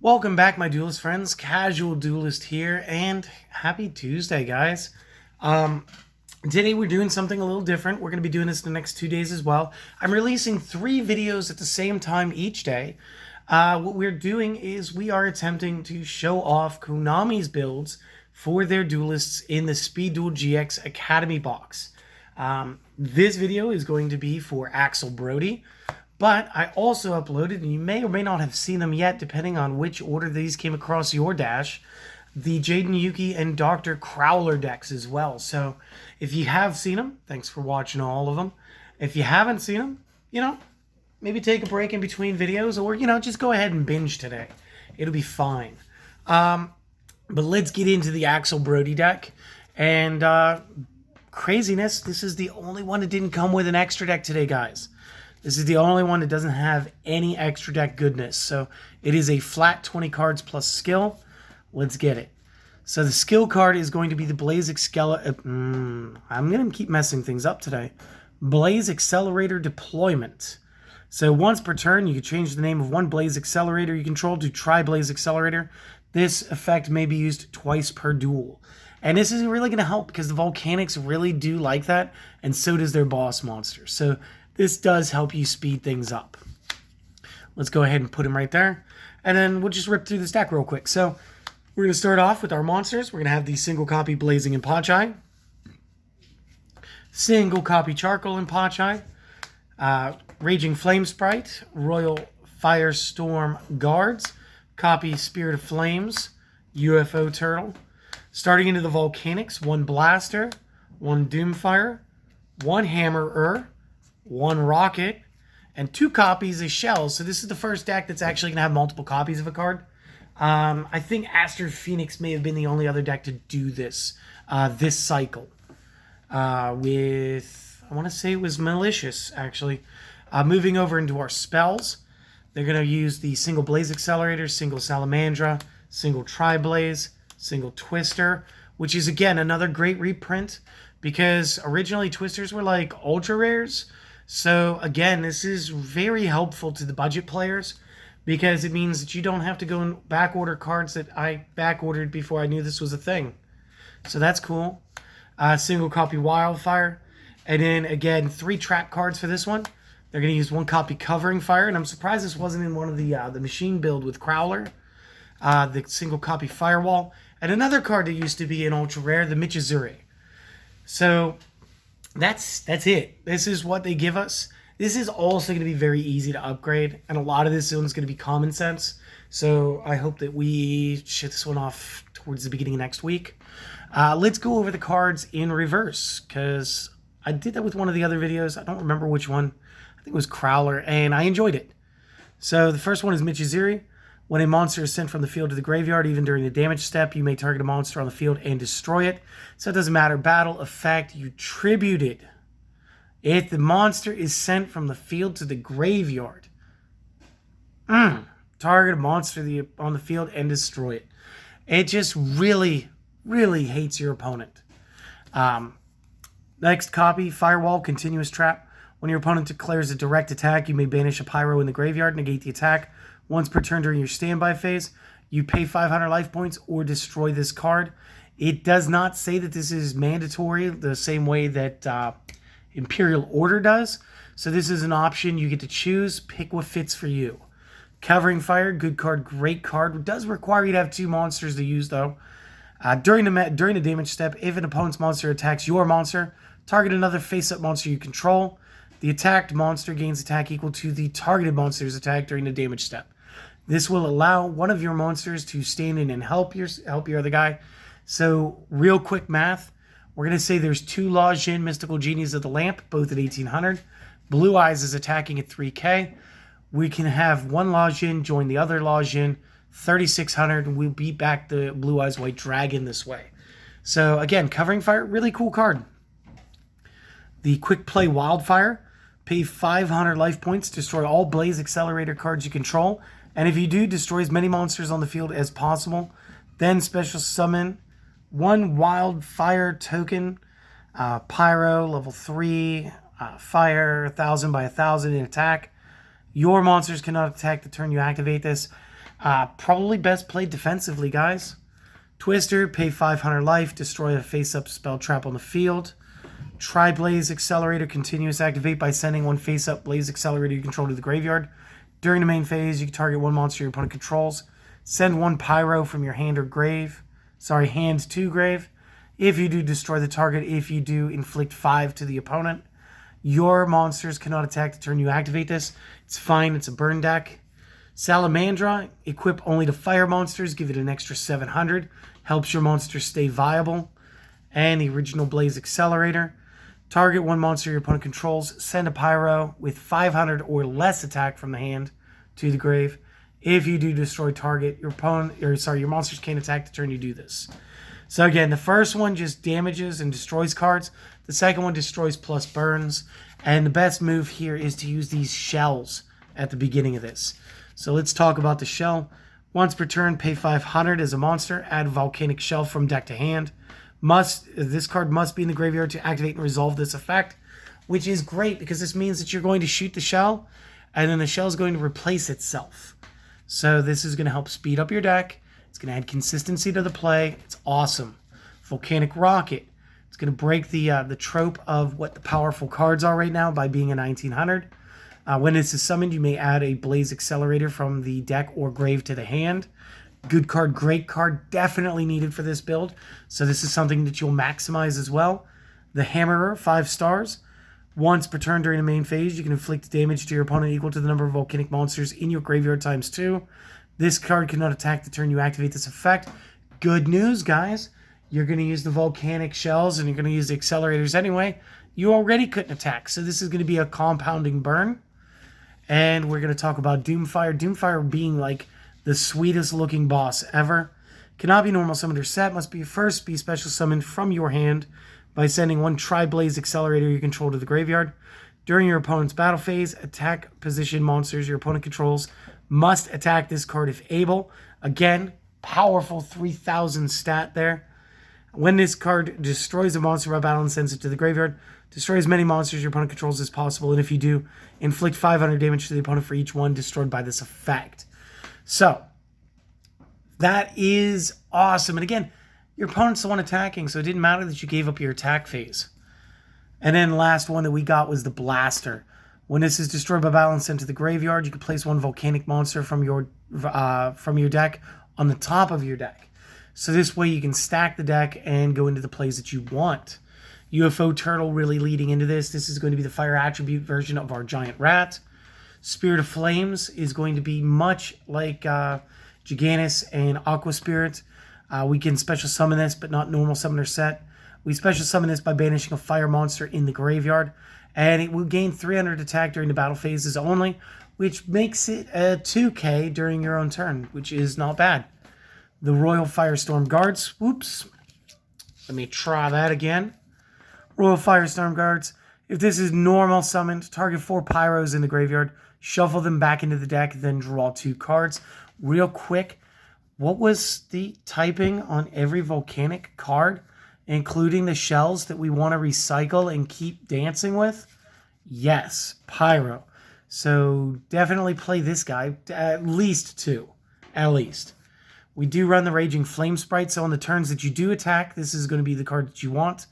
Welcome back, my duelist friends. Casual Duelist here, and happy Tuesday, guys. Today we're doing something a little different. We're going to be doing this the next 2 days as well. I'm releasing 3 videos at the same time each day. What we're doing is we are attempting to show off Konami's builds for their duelists in the Speed Duel GX Academy box. This video is going to be for Axel Brodie. But I also uploaded, and you may or may not have seen them yet, depending on which order these came across your dash, the Jaden Yuki and Dr. Crowler decks as well. So if you have seen them, thanks for watching all of them. If you haven't seen them, maybe take a break in between videos, or, just go ahead and binge today. It'll be fine. But let's get into the Axel Brodie deck. And craziness, this is the only one that didn't come with an extra deck today, guys. This is the only one that doesn't have any extra deck goodness. So it is a flat 20 cards plus skill. Let's get it. So the skill card is going to be the Blaze Accelerator. I'm going to keep messing things up today. Blaze Accelerator Deployment. So once per turn, you can change the name of one Blaze Accelerator you control to Tri-Blaze Accelerator. This effect may be used twice per duel. And this is really going to help because the Volcanics really do like that, and so does their boss monster. So this does help you speed things up. Let's go ahead and put him right there. And then we'll just rip through this deck real quick. So we're going to start off with our monsters. We're going to have the single copy Blazing and Pachai. Single copy Charcoal and Pachai. Raging Flame Sprite. Royal Firestorm Guards. Copy Spirit of Flames. UFO Turtle. Starting into the Volcanics. 1 Blaster. 1 Doomfire. 1 Hammerer. 1 Rocket, and 2 copies of Shells. So this is the first deck that's actually going to have multiple copies of a card. I think Aster Phoenix may have been the only other deck to do this this cycle. I want to say it was Malicious, actually. Moving over into our spells, they're going to use the single Blaze Accelerator, single Salamandra, single Tri-Blaze, single Twister, which is, again, another great reprint because originally Twisters were like ultra rares. So again, this is very helpful to the budget players because it means that you don't have to go and back order cards that I back ordered before I knew this was a thing. So that's cool. Single copy Wildfire. And then again, 3 trap cards for this one. They're going to use 1 copy Covering Fire. And I'm surprised this wasn't in one of the machine build with Crowler. The single copy Firewall. And another card that used to be an ultra rare, the Michizuri. So that's it. This is what they give us. This is also going to be very easy to upgrade, and a lot of this one's going to be common sense. So I hope that we ship this one off towards the beginning of next week. Let's go over the cards in reverse, because I did that with one of the other videos. I don't remember which one. I think it was Crowler, and I enjoyed it. So the first one is Michizuri. When a monster is sent from the field to the graveyard, even during the damage step, you may target a monster on the field and destroy it. So it doesn't matter. Battle effect, you tribute it. If the monster is sent from the field to the graveyard, target a monster on the field and destroy it. It just really, really hates your opponent. Next copy, Firewall, Continuous Trap. When your opponent declares a direct attack, you may banish a pyro in the graveyard, negate the attack. Once per turn during your standby phase, you pay 500 life points or destroy this card. It does not say that this is mandatory the same way that Imperial Order does. So this is an option. You get to choose. Pick what fits for you. Covering Fire, good card, great card. It does require you to have 2 monsters to use, though. During the damage step, if an opponent's monster attacks your monster, target another face-up monster you control. The attacked monster gains attack equal to the targeted monster's attack during the damage step. This will allow one of your monsters to stand in and help your other guy. So, real quick math. We're going to say there's 2 La Jin Mystical Genies of the Lamp, both at 1800. Blue Eyes is attacking at 3k. We can have 1 La Jin join the other La Jin, 3600, and we'll beat back the Blue Eyes White Dragon this way. So, again, Covering Fire, really cool card. The Quick Play Wildfire. Pay 500 life points, destroy all Blaze Accelerator cards you control. And if you do, destroy as many monsters on the field as possible. Then special summon 1 Wildfire token, Pyro, level 3, fire, 1000 by 1000 in attack. Your monsters cannot attack the turn you activate this. Probably best played defensively, guys. Twister, pay 500 life, destroy a face-up spell trap on the field. Tri-Blaze Accelerator, continuous activate by sending one face-up Blaze Accelerator you control to the graveyard. During the main phase, you can target one monster your opponent controls. Send one Pyro from your hand or grave. Hand to grave. If you do, destroy the target. If you do, inflict 5 to the opponent. Your monsters cannot attack the turn you activate this. It's fine, it's a burn deck. Salamandra, equip only to fire monsters, give it an extra 700. Helps your monster stay viable. And the original Blaze Accelerator. Target one monster your opponent controls. Send a Pyro with 500 or less attack from the hand to the grave. If you do destroy target, your monsters can't attack the turn you do this. So again, the first one just damages and destroys cards. The second one destroys plus burns. And the best move here is to use these shells at the beginning of this. So let's talk about the shell. Once per turn, pay 500 as a monster. Add a volcanic shell from deck to hand. This card must be in the graveyard to activate and resolve this effect, which is great because this means that you're going to shoot the shell and then the shell is going to replace itself. So this is going to help speed up your deck. It's going to add consistency to the play. It's awesome. Volcanic Rocket. It's going to break the trope of what the powerful cards are right now by being a 1900. When this is summoned, you may add a Blaze Accelerator from the deck or grave to the hand. Good card, great card, definitely needed for this build. So this is something that you'll maximize as well. The Hammerer, 5 stars. Once per turn during the main phase, you can inflict damage to your opponent equal to the number of volcanic monsters in your graveyard times 2. This card cannot attack the turn you activate this effect. Good news, guys. You're going to use the volcanic shells and you're going to use the accelerators anyway. You already couldn't attack, so this is going to be a compounding burn. And we're going to talk about Doomfire. Doomfire being like the sweetest looking boss ever. Cannot be normal summoned or set. Must be first be special summoned from your hand by sending one Tri-Blaze Accelerator you control to the graveyard. During your opponent's battle phase, attack position monsters your opponent controls must attack this card if able. Again, powerful 3000 stat there. When this card destroys a monster by battle and sends it to the graveyard, destroy as many monsters your opponent controls as possible, and if you do, inflict 500 damage to the opponent for each one destroyed by this effect. So, that is awesome. And again, your opponent's the one attacking, so it didn't matter that you gave up your attack phase. And then the last one that we got was the Blaster. When this is destroyed by battle and sent to the graveyard, you can place one volcanic monster from your deck on the top of your deck. So this way you can stack the deck and go into the plays that you want. UFO Turtle really leading into this. This is going to be the fire attribute version of our giant rat. Spirit of Flames is going to be much like Gigantus and Aqua Spirit. We can special summon this, but not normal summoner set. We special summon this by banishing a fire monster in the graveyard. And it will gain 300 attack during the battle phases only, which makes it a 2k during your own turn, which is not bad. The Royal Firestorm Guards. Whoops. Let me try that again. Royal Firestorm Guards. If this is normal summoned, target 4 Pyros in the graveyard, shuffle them back into the deck, then draw 2 cards. Real quick, what was the typing on every volcanic card, including the shells that we want to recycle and keep dancing with? Yes, Pyro. So definitely play this guy, at least 2. At least. We do run the Raging Flame Sprite, so on the turns that you do attack, this is going to be the card that you want.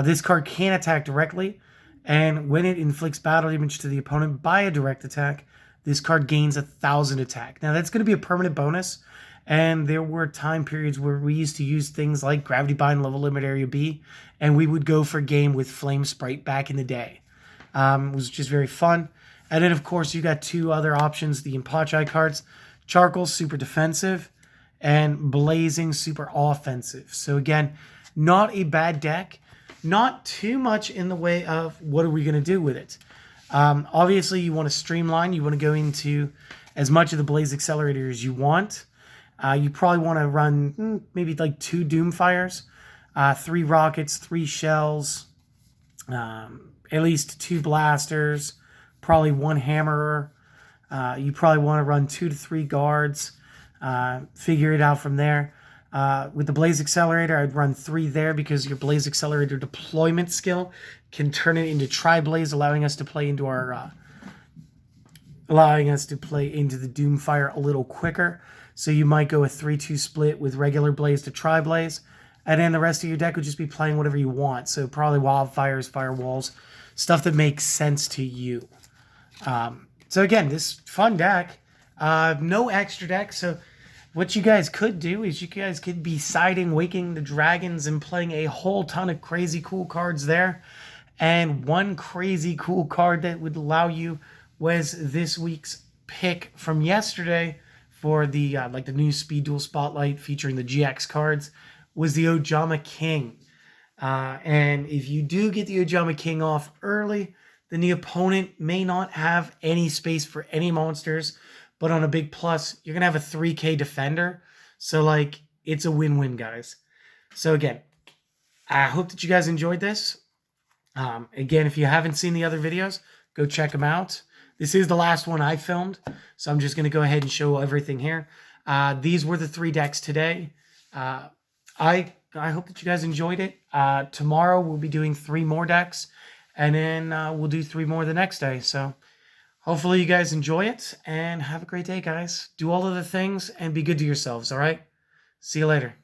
This card can attack directly, and when it inflicts battle damage to the opponent by a direct attack, this card gains 1000 attack. Now that's going to be a permanent bonus, and there were time periods where we used to use things like Gravity Bind, Level Limit Area B, and we would go for game with Flame Sprite back in the day. It was just very fun. And then, of course, you got 2 other options, the Impachai cards. Charcoal, super defensive, and Blazing, super offensive. So again, not a bad deck. Not too much in the way of what are we going to do with it. Obviously, you want to streamline. You want to go into as much of the Blaze Accelerator as you want. You probably want to run maybe like 2 Doomfires, 3 Rockets, 3 Shells, at least 2 Blasters, probably 1 Hammerer. You probably want to run 2 to 3 Guards. Figure it out from there. With the Blaze Accelerator, I'd run 3 there because your Blaze Accelerator deployment skill can turn it into Tri-Blaze, allowing us to play into our allowing us to play into the Doomfire a little quicker. So you might go a 3-2 split with regular Blaze to Tri-Blaze, and then the rest of your deck would just be playing whatever you want. So probably Wildfires, Firewalls, stuff that makes sense to you. So again, this fun deck, no extra deck. So what you guys could do is you guys could be siding Waking the Dragons and playing a whole ton of crazy cool cards there. And one crazy cool card that would allow you was this week's pick from yesterday for the like the new Speed Duel Spotlight featuring the GX cards was the Ojama King. And if you do get the Ojama King off early, then the opponent may not have any space for any monsters, but on a big plus, you're going to have a 3K defender. So, like, it's a win-win, guys. So, again, I hope that you guys enjoyed this. Again, if you haven't seen the other videos, go check them out. This is the last one I filmed, so I'm just going to go ahead and show everything here. These were the 3 decks today. I hope that you guys enjoyed it. Tomorrow, we'll be doing 3 more decks. And then we'll do 3 more the next day. So hopefully you guys enjoy it. And have a great day, guys. Do all of the things and be good to yourselves, all right? See you later.